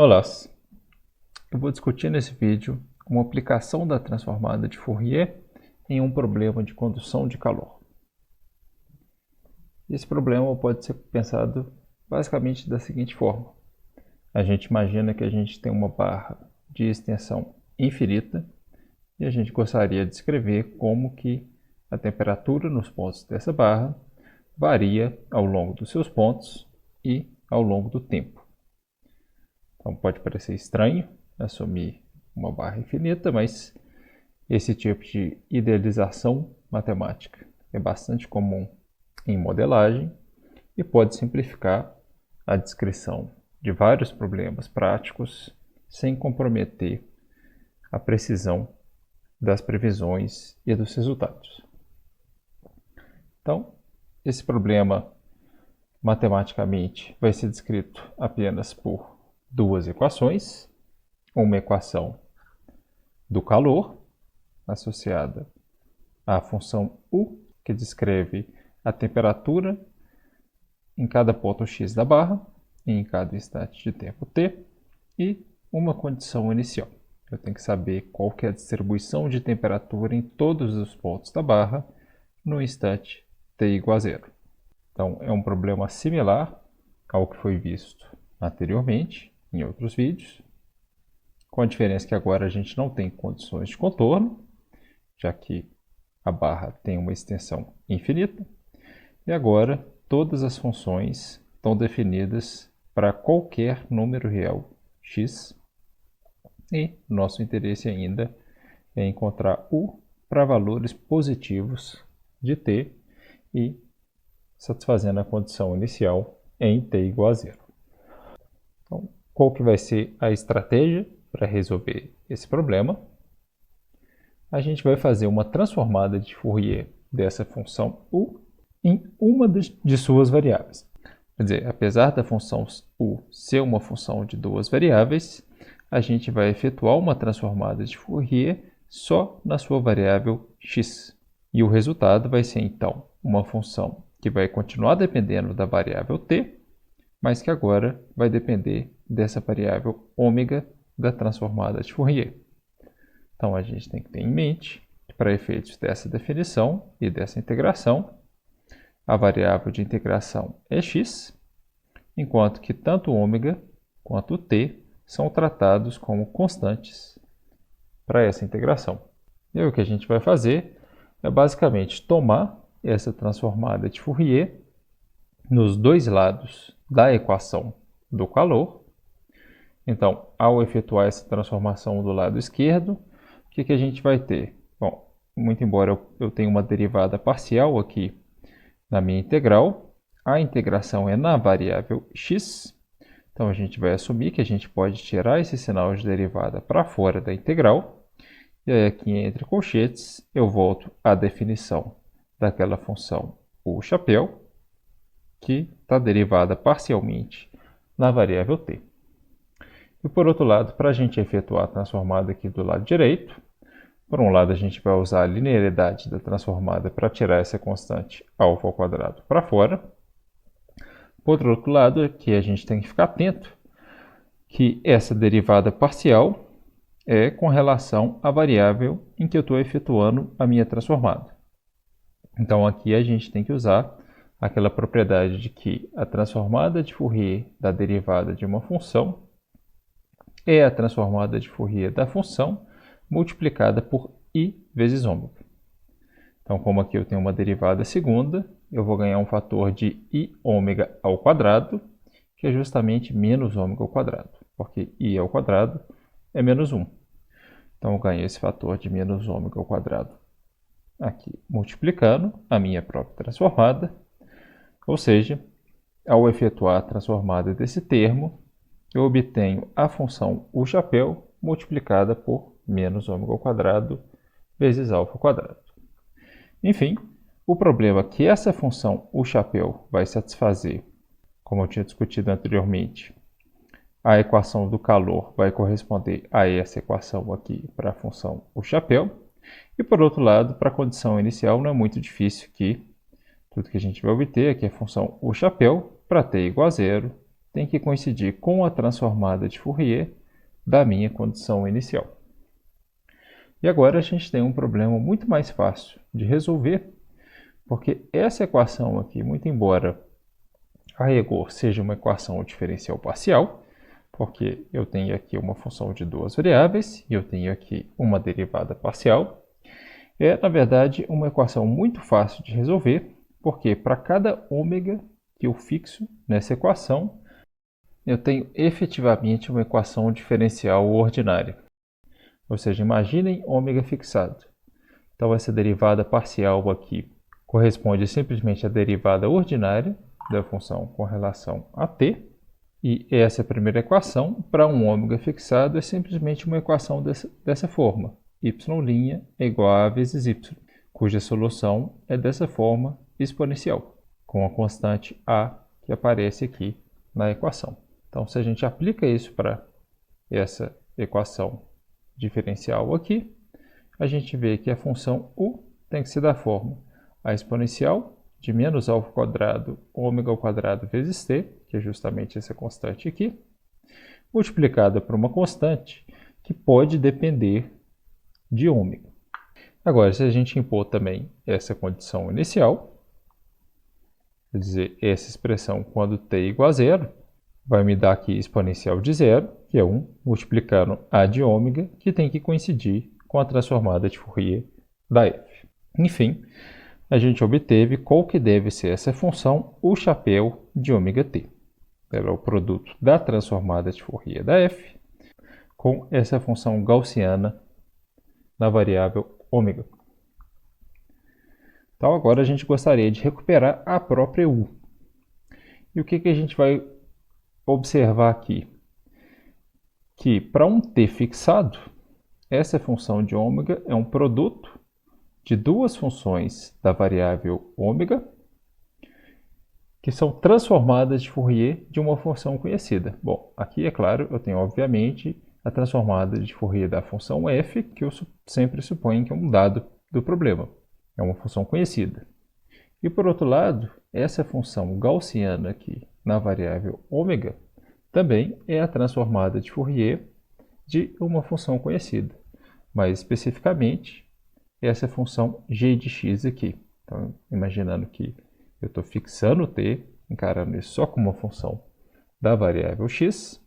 Olá, eu vou discutir nesse vídeo uma aplicação da transformada de Fourier em um problema de condução de calor. Esse problema pode ser pensado basicamente da seguinte forma. A gente imagina que a gente tem uma barra de extensão infinita e a gente gostaria de descrever como que a temperatura nos pontos dessa barra varia ao longo dos seus pontos e ao longo do tempo. Então pode parecer estranho assumir uma barra infinita, mas esse tipo de idealização matemática é bastante comum em modelagem e pode simplificar a descrição de vários problemas práticos sem comprometer a precisão das previsões e dos resultados. Então, esse problema matematicamente vai ser descrito apenas por duas equações, uma equação do calor, associada à função U, que descreve a temperatura em cada ponto x da barra e em cada instante de tempo t, e uma condição inicial. Eu tenho que saber qual que é a distribuição de temperatura em todos os pontos da barra no instante t igual a zero. Então, é um problema similar ao que foi visto anteriormente, em outros vídeos, com a diferença que agora a gente não tem condições de contorno, já que a barra tem uma extensão infinita, e agora todas as funções estão definidas para qualquer número real x, e nosso interesse ainda é encontrar U para valores positivos de t e satisfazendo a condição inicial em t igual a zero. Então, qual que vai ser a estratégia para resolver esse problema? A gente vai fazer uma transformada de Fourier dessa função U em uma de suas variáveis. Quer dizer, apesar da função U ser uma função de duas variáveis, a gente vai efetuar uma transformada de Fourier só na sua variável x. E o resultado vai ser, então, uma função que vai continuar dependendo da variável t, mas que agora vai depender dessa variável ômega da transformada de Fourier. Então, a gente tem que ter em mente que, para efeitos dessa definição e dessa integração, a variável de integração é x, enquanto que tanto ômega quanto t são tratados como constantes para essa integração. E aí, o que a gente vai fazer é basicamente tomar essa transformada de Fourier nos dois lados da equação do calor. Então, ao efetuar essa transformação do lado esquerdo, o que a gente vai ter? Bom, muito embora eu tenha uma derivada parcial aqui na minha integral, a integração é na variável x. Então, a gente vai assumir que a gente pode tirar esse sinal de derivada para fora da integral. E aí, aqui entre colchetes, eu volto à definição daquela função o chapéu, que está derivada parcialmente na variável t. E por outro lado, para a gente efetuar a transformada aqui do lado direito, por um lado a gente vai usar a linearidade da transformada para tirar essa constante alfa ao quadrado para fora. Por outro lado, aqui a gente tem que ficar atento que essa derivada parcial é com relação à variável em que eu estou efetuando a minha transformada. Então aqui a gente tem que usar aquela propriedade de que a transformada de Fourier da derivada de uma função é a transformada de Fourier da função multiplicada por i vezes ômega. Então, como aqui eu tenho uma derivada segunda, eu vou ganhar um fator de i ômega ao quadrado, que é justamente menos ômega ao quadrado, porque i ao quadrado é menos 1. Então, eu ganho esse fator de menos ômega ao quadrado aqui, multiplicando a minha própria transformada. Ou seja, ao efetuar a transformada desse termo, eu obtenho a função U chapéu multiplicada por menos ômega ao quadrado vezes alfa ao quadrado. Enfim, o problema que essa função U chapéu vai satisfazer, como eu tinha discutido anteriormente, a equação do calor vai corresponder a essa equação aqui para a função U chapéu. E por outro lado, para a condição inicial, não é muito difícil que tudo que a gente vai obter aqui é a função U chapéu para t igual a zero, tem que coincidir com a transformada de Fourier da minha condição inicial. E agora a gente tem um problema muito mais fácil de resolver, porque essa equação aqui, muito embora a rigor seja uma equação diferencial parcial, porque eu tenho aqui uma função de duas variáveis e eu tenho aqui uma derivada parcial, é, na verdade, uma equação muito fácil de resolver, porque para cada ômega que eu fixo nessa equação, eu tenho efetivamente uma equação diferencial ordinária. Ou seja, imaginem ômega fixado. Então, essa derivada parcial aqui corresponde simplesmente à derivada ordinária da função com relação a t. E essa primeira equação, para um ômega fixado, é simplesmente uma equação dessa forma. Y' é igual a vezes y, cuja solução é dessa forma exponencial, com a constante a que aparece aqui na equação. Então, se a gente aplica isso para essa equação diferencial aqui, a gente vê que a função u tem que ser da forma a exponencial de menos α ao quadrado, ômega ao quadrado vezes t, que é justamente essa constante aqui, multiplicada por uma constante que pode depender de ômega. Agora, se a gente impor também essa condição inicial, quer dizer, essa expressão quando t é igual a zero, vai me dar aqui exponencial de zero, que é 1, multiplicando a de ômega, que tem que coincidir com a transformada de Fourier da f. Enfim, a gente obteve qual que deve ser essa função, o chapéu de ômega t. Ela é o produto da transformada de Fourier da f com essa função gaussiana na variável ômega. Então, agora a gente gostaria de recuperar a própria u. E o que a gente vai observar aqui? Que para um t fixado, essa função de ômega é um produto de duas funções da variável ômega que são transformadas de Fourier de uma função conhecida. Bom, aqui, é claro, eu tenho, obviamente, a transformada de Fourier da função f, que eu sempre suponho que é um dado do problema. É uma função conhecida. E, por outro lado, essa função gaussiana aqui na variável ômega também é a transformada de Fourier de uma função conhecida. Mais especificamente, essa função g de x aqui. Então, imaginando que eu estou fixando t, encarando isso só como uma função da variável x,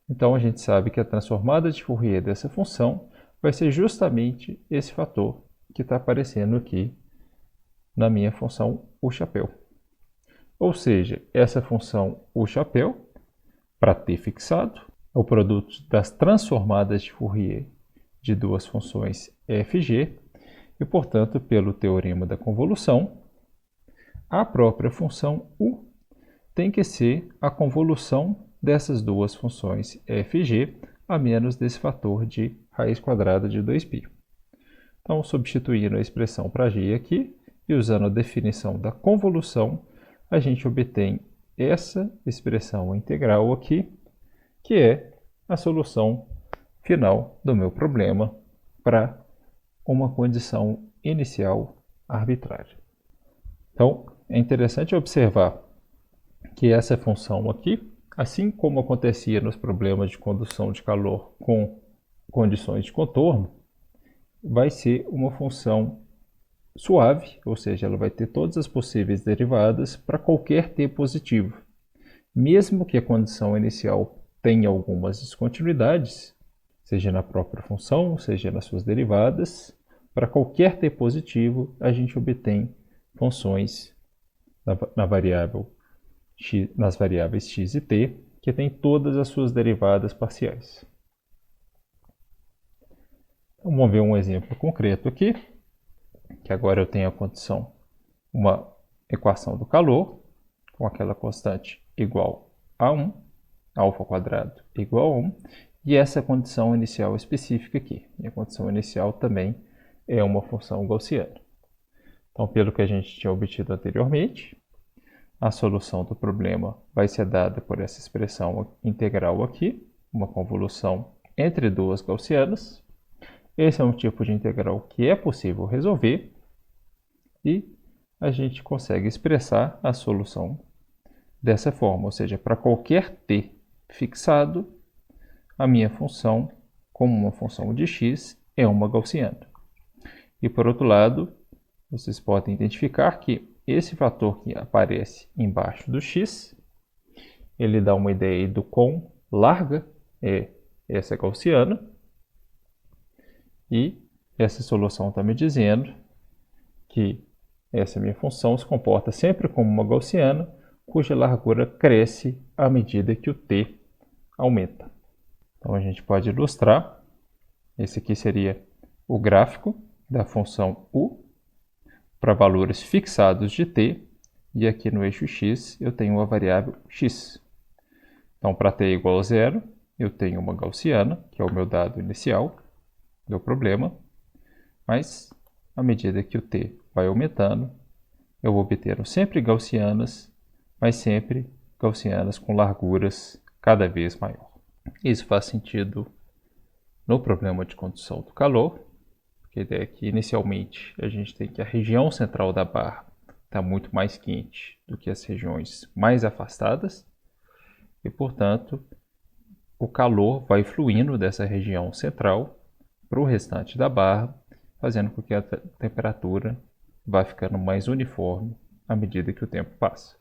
então a gente sabe que a transformada de Fourier dessa função vai ser justamente esse fator que está aparecendo aqui na minha função u chapéu. Ou seja, essa função u chapéu, para t fixado, é o produto das transformadas de Fourier de duas funções f e g, e, portanto, pelo teorema da convolução, a própria função u tem que ser a convolução dessas duas funções f e g a menos desse fator de raiz quadrada de 2π. Então, substituindo a expressão para g aqui e usando a definição da convolução, a gente obtém essa expressão integral aqui, que é a solução final do meu problema para uma condição inicial arbitrária. Então, é interessante observar que essa função aqui, assim como acontecia nos problemas de condução de calor com condições de contorno, vai ser uma função suave, ou seja, ela vai ter todas as possíveis derivadas para qualquer t positivo. Mesmo que a condição inicial tenha algumas descontinuidades, seja na própria função, seja nas suas derivadas, para qualquer t positivo, a gente obtém funções nas variáveis x e t, que têm todas as suas derivadas parciais. Então, vamos ver um exemplo concreto aqui, que agora eu tenho a condição, uma equação do calor, com aquela constante igual a 1, alfa quadrado igual a 1, e essa condição inicial específica aqui. E a condição inicial também é uma função gaussiana. Então, pelo que a gente tinha obtido anteriormente, a solução do problema vai ser dada por essa expressão integral aqui, uma convolução entre duas gaussianas. Esse é um tipo de integral que é possível resolver e a gente consegue expressar a solução dessa forma, ou seja, para qualquer t fixado, a minha função, como uma função de x, é uma gaussiana. E por outro lado, vocês podem identificar que esse fator que aparece embaixo do x, ele dá uma ideia do quão larga é essa gaussiana, e essa solução está me dizendo que essa minha função se comporta sempre como uma gaussiana, cuja largura cresce à medida que o t aumenta. Então a gente pode ilustrar. Esse aqui seria o gráfico da função u para valores fixados de t, e aqui no eixo x eu tenho a variável x. Então, para t igual a zero, eu tenho uma gaussiana, que é o meu dado inicial do problema, mas à medida que o t vai aumentando, eu vou obtendo sempre gaussianas, mas sempre gaussianas com larguras cada vez maior. Isso faz sentido no problema de condução do calor, porque a ideia é que inicialmente a gente tem que a região central da barra está muito mais quente do que as regiões mais afastadas, e portanto o calor vai fluindo dessa região central para o restante da barra, fazendo com que a temperatura vá ficando mais uniforme à medida que o tempo passa.